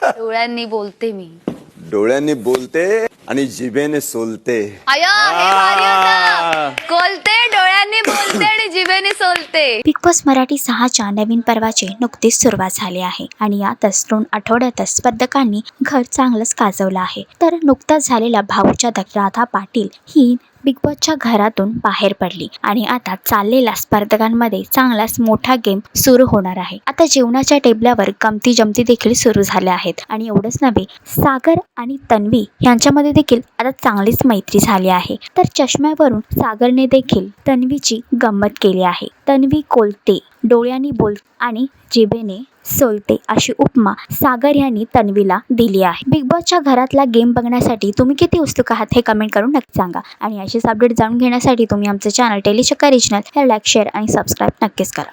डोळ्यांनी बोलते मी. डोळ्यांनी बोलते आणि जिभेने सोलते. आया हे भारी होतं. कोलते, डोळ्यांनी बोलते आणि जिभेने सोलते. बिग बॉस मराठी 6च्या नवीन पर्वाची नुकतीच सुरुवात झाली आहे आणि यातच 2 आठवड्यातच स्पर्धकांनी घर चांगलंच गाजवलं आहे. तर नुकताच झालेला भाऊच्या राधा पाटील ही बिग बॉसच्या घरातून बाहेर पडली आणि आता चाललेला स्पर्धकांमध्ये चांगलाच मोठा गेम सुरू होणार आहे. आता जेवणाच्या टेबलावर गमती जमती देखील सुरू झाल्या आहेत आणि एवढंच नव्हे, सागर आणि तन्वी यांच्यामध्ये देखील आता चांगलीच मैत्री झाली आहे. तर चष्म्यावरून सागरने देखील तन्वीची गंमत केली आहे. तन्वी कोलते, डोळ्यांनी बोल आणि जिभेने सोलते अशी उपमा सागर यांनी तन्वीला दिली आहे. बिग बॉसच्या घरातला गेम बघण्यासाठी तुम्ही किती उत्सुक आहात हे कमेंट करून नक्की सांगा. आणि अशीच अपडेट जाणून घेण्यासाठी तुम्ही आमचं चॅनल टेलीचक्कर रिजनल हे लाईक, शेअर आणि सबस्क्राईब नक्कीच करा.